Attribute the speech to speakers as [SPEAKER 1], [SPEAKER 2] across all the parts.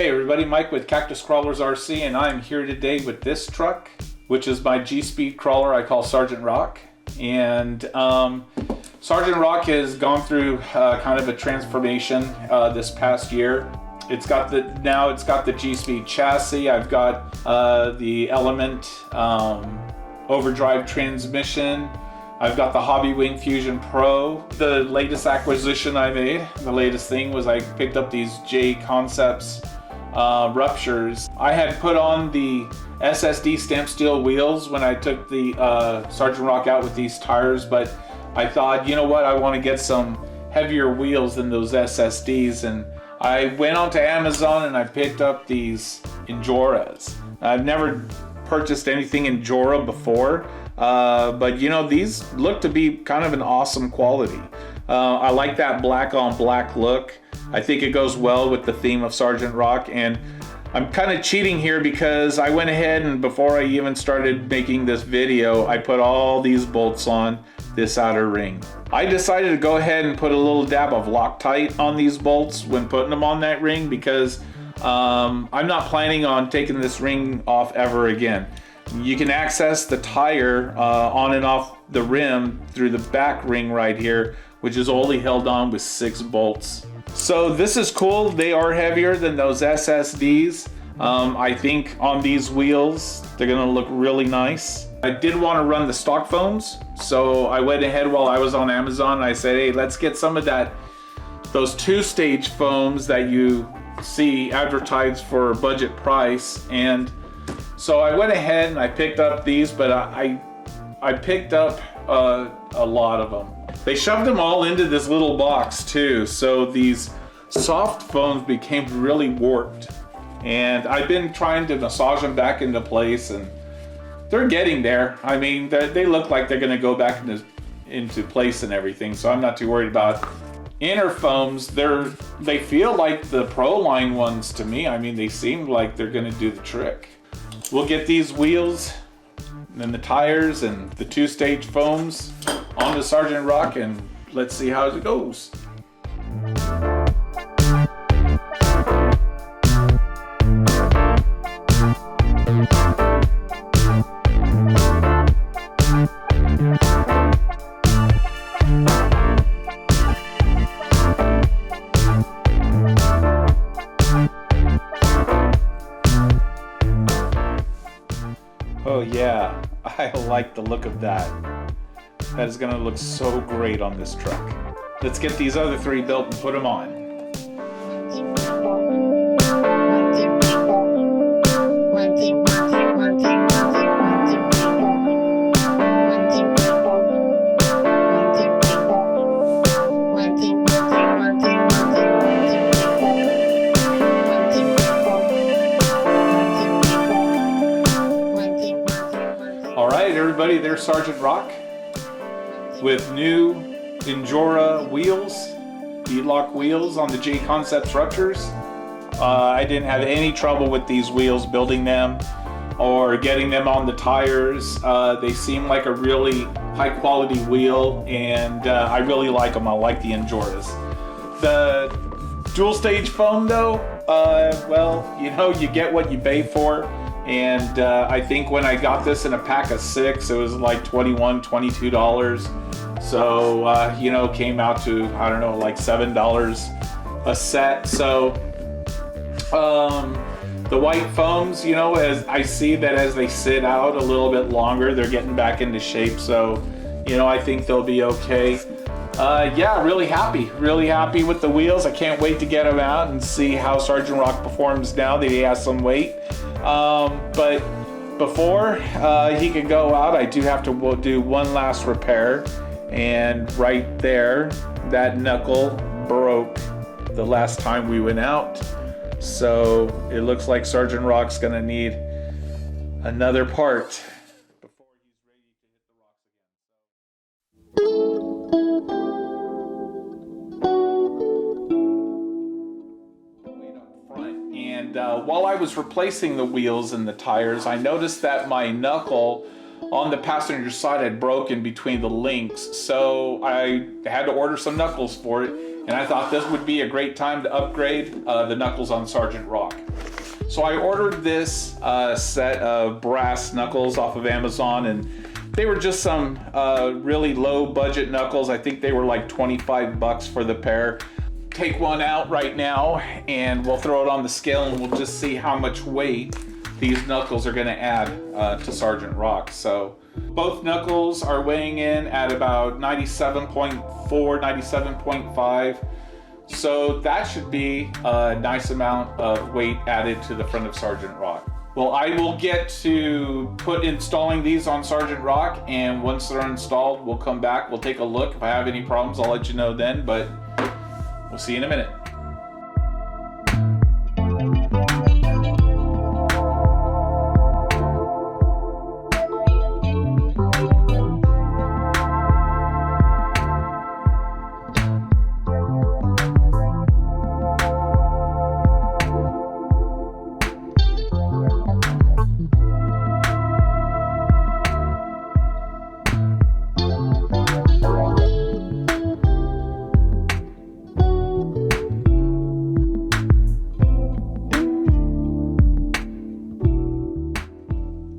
[SPEAKER 1] Hey everybody, Mike with Cactus Crawlers RC, and I'm here today with this truck, which is my GSpeed crawler I call Sgt Rock. And Sgt Rock has gone through kind of a transformation this past year. Now it's got the GSpeed chassis. I've got the Element overdrive transmission. I've got the Hobbywing Fusion Pro. The latest acquisition I made, the latest thing was I picked up these JConcepts Ruptures. I had put on the SSD stamped steel wheels when I took the Sgt Rock out with these tires, but I thought, you know what, I want to get some heavier wheels than those SSDs, and I went onto Amazon and I picked up these Injoras. I've never purchased anything Injora before, but you know, these look to be kind of an awesome quality. I like that black on black look. I think it goes well with the theme of Sgt Rock, and I'm kind of cheating here because I went ahead and before I even started making this video, I put all these bolts on this outer ring. I decided to go ahead and put a little dab of Loctite on these bolts when putting them on that ring because I'm not planning on taking this ring off ever again. You can access the tire on and off the rim through the back ring right here, which is only held on with 6 bolts. So this is cool. They are heavier than those SSDs. I think on these wheels, they're gonna look really nice. I did want to run the stock foams, so I went ahead while I was on Amazon and I said, hey, let's get some of those 2-stage foams that you see advertised for a budget price. And so I went ahead and I picked up these, but I picked up a lot of them. They shoved them all into this little box too, so these soft foams became really warped. And I've been trying to massage them back into place, and they're getting there. I mean, they look like they're gonna go back into place and everything, so I'm not too worried about inner foams. They feel like the Pro Line ones to me. I mean, they seem like they're gonna do the trick. We'll get these wheels and the tires and the 2-stage foams on the Sgt Rock, and let's see how it goes. Oh yeah, I like the look of that. That is gonna look so great on this truck. Let's get these other 3 built and put them on. All right, everybody, there's Sgt Rock with new Injora wheels, beadlock wheels on the JConcepts Ruptures. I didn't have any trouble with these wheels building them or getting them on the tires. They seem like a really high quality wheel, and I really like them. I like the Injoras. The dual stage foam though, well, you know, you get what you pay for. And I think when I got this in a pack of 6, it was like $21, $22. So, you know, came out to, I don't know, like $7 a set. So, the white foams, you know, as I see that as they sit out a little bit longer, they're getting back into shape. So, you know, I think they'll be okay. Yeah, really happy with the wheels. I can't wait to get them out and see how Sgt Rock performs now that he has some weight. But before he can go out, I do have to do one last repair, and right there, that knuckle broke the last time we went out. So it looks like Sgt Rock's gonna need another part before he's ready to hit the rocks again. While I was replacing the wheels and the tires, I noticed that my knuckle on the passenger side had broken between the links, so I had to order some knuckles for it, and I thought this would be a great time to upgrade the knuckles on Sgt Rock. So I ordered this set of brass knuckles off of Amazon, and they were just some really low budget knuckles. I think they were like 25 bucks for the pair. Take one out right now and we'll throw it on the scale and we'll just see how much weight these knuckles are gonna add to Sgt Rock. So both knuckles are weighing in at about 97.4, 97.5. So that should be a nice amount of weight added to the front of Sgt Rock. Well, I will get to installing these on Sgt Rock, and once they're installed, we'll come back, we'll take a look. If I have any problems, I'll let you know then, but we'll see you in a minute.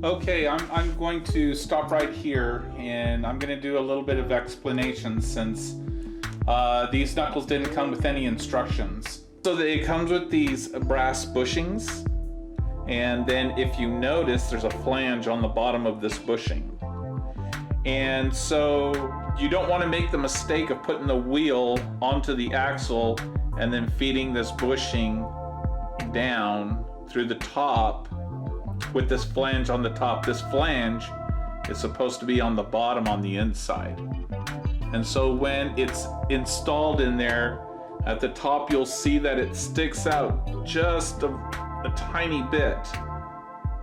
[SPEAKER 1] Okay, I'm going to stop right here and I'm going to do a little bit of explanation since these knuckles didn't come with any instructions. So it comes with these brass bushings, and then if you notice there's a flange on the bottom of this bushing. And so you don't want to make the mistake of putting the wheel onto the axle and then feeding this bushing down through the top with this flange on the top. This flange is supposed to be on the bottom on the inside. And so when it's installed in there, at the top you'll see that it sticks out just a tiny bit.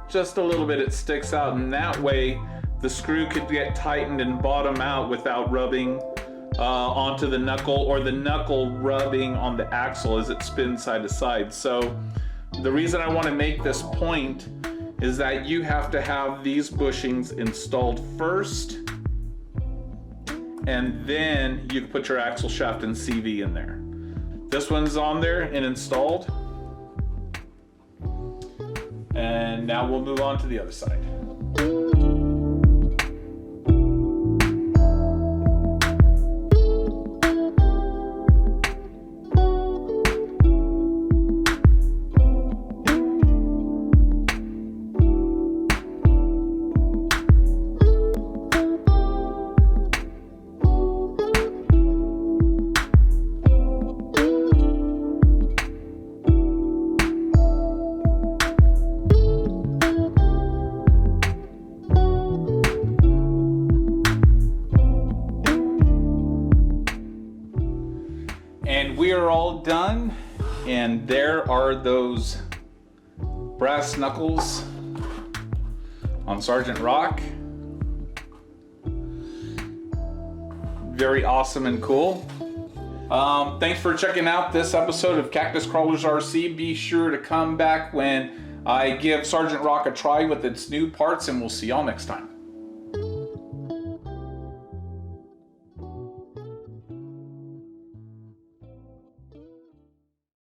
[SPEAKER 1] Just a little bit it sticks out, and that way the screw could get tightened and bottom out without rubbing onto the knuckle, or the knuckle rubbing on the axle as it spins side to side. So the reason I want to make this point is that you have to have these bushings installed first, and then you can put your axle shaft and CV in there. This one's on there and installed. And now we'll move on to the other side. And we are all done, and there are those brass knuckles on Sgt Rock. Very awesome and cool. Thanks for checking out this episode of Cactus Crawlers RC. Be sure to come back when I give Sgt Rock a try with its new parts, and we'll see y'all next time.